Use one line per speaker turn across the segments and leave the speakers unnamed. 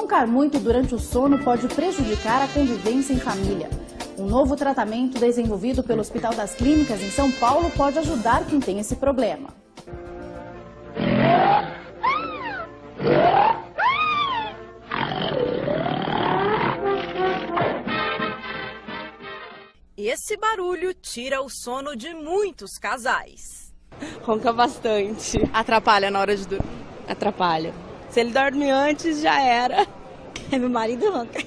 Roncar muito durante o sono pode prejudicar a convivência em família. Um novo tratamento desenvolvido pelo Hospital das Clínicas em São Paulo pode ajudar quem tem esse problema.
Esse barulho tira o sono de muitos casais.
Ronca bastante.
Atrapalha na hora de dormir?
Atrapalha. Se ele dorme antes, já era. Meu marido ronca.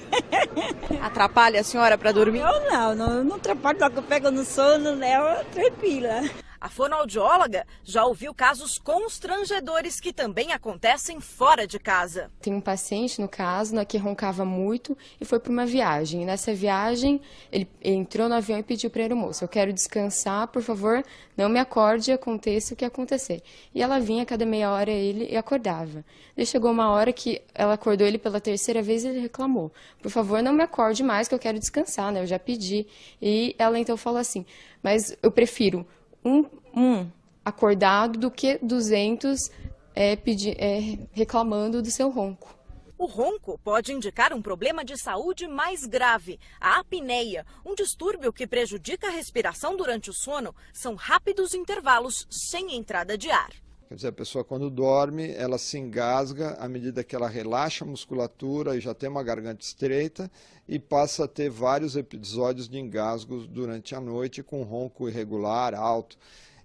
Atrapalha a senhora para dormir?
Eu não atrapalho, não. Eu pego no sono, leva tranquila.
A fonoaudióloga já ouviu casos constrangedores que também acontecem fora de casa.
Tem um paciente, no caso, que roncava muito e foi para uma viagem. Nessa viagem, ele entrou no avião e pediu para a aeromoça: eu quero descansar, por favor, não me acorde e aconteça o que acontecer. E ela vinha a cada meia hora ele e acordava. Daí chegou uma hora que ela acordou ele pela terceira vez e ele reclamou: por favor, não me acorde mais que eu quero descansar, né? Eu já pedi. E ela então falou assim: mas eu prefiro um acordado do que 200 reclamando do seu ronco.
O ronco pode indicar um problema de saúde mais grave, a apneia, um distúrbio que prejudica a respiração durante o sono. São rápidos intervalos sem entrada de ar.
Quer dizer, a pessoa quando dorme, ela se engasga à medida que ela relaxa a musculatura e já tem uma garganta estreita e passa a ter vários episódios de engasgos durante a noite com ronco irregular, alto.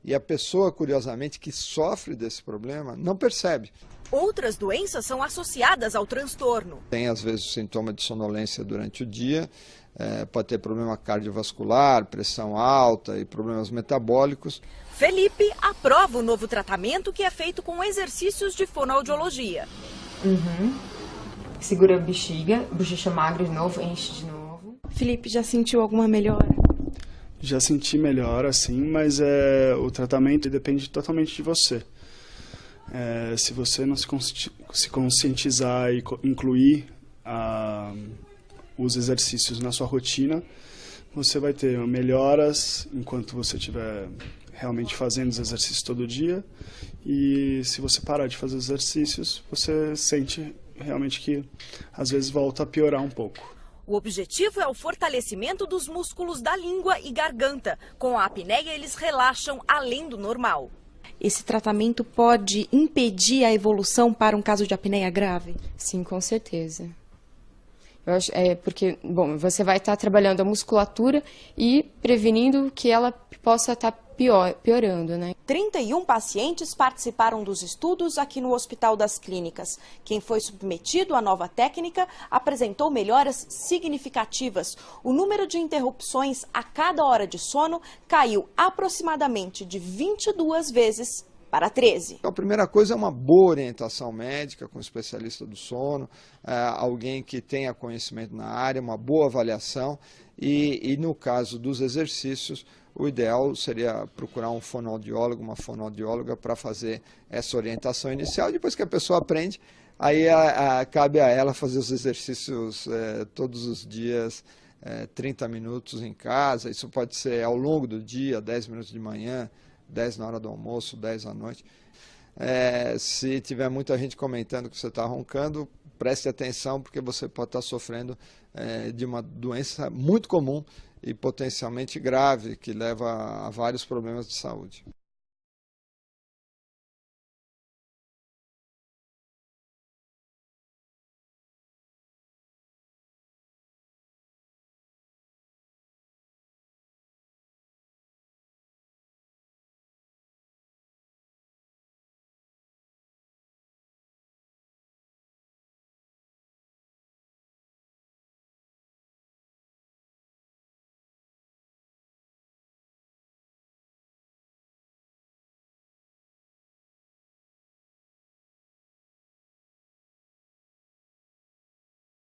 E a pessoa, curiosamente, que sofre desse problema, não percebe.
Outras doenças são associadas ao transtorno.
Tem, às vezes, o sintoma de sonolência durante o dia, pode ter problema cardiovascular, pressão alta e problemas metabólicos.
Felipe aprova o novo tratamento que é feito com exercícios de fonoaudiologia.
Segura a bexiga, bochecha magra de novo, enche de novo.
Felipe, já sentiu alguma melhora?
Já senti melhora, sim, mas o tratamento depende totalmente de você. Se você não se conscientizar e incluir os exercícios na sua rotina, você vai ter melhoras enquanto você estiver realmente fazendo os exercícios todo dia. E se você parar de fazer os exercícios, você sente realmente que às vezes volta a piorar um pouco.
O objetivo é o fortalecimento dos músculos da língua e garganta. Com a apneia, eles relaxam além do normal.
Esse tratamento pode impedir a evolução para um caso de apneia grave?
Sim, com certeza. Eu acho, porque, bom, você vai estar trabalhando a musculatura e prevenindo que ela possa estar piorando, né?
31 pacientes participaram dos estudos aqui no Hospital das Clínicas. Quem foi submetido à nova técnica apresentou melhoras significativas. O número de interrupções a cada hora de sono caiu aproximadamente de 22 vezes para 13.
A primeira coisa é uma boa orientação médica com um especialista do sono, alguém que tenha conhecimento na área, uma boa avaliação e no caso dos exercícios, o ideal seria procurar um fonoaudiólogo, uma fonoaudióloga para fazer essa orientação inicial. Depois que a pessoa aprende, aí cabe a ela fazer os exercícios todos os dias, 30 minutos em casa. Isso pode ser ao longo do dia, 10 minutos de manhã, 10 na hora do almoço, 10 à noite. Se tiver muita gente comentando que você está roncando, preste atenção, porque você pode estar sofrendo de uma doença muito comum e potencialmente grave, que leva a vários problemas de saúde.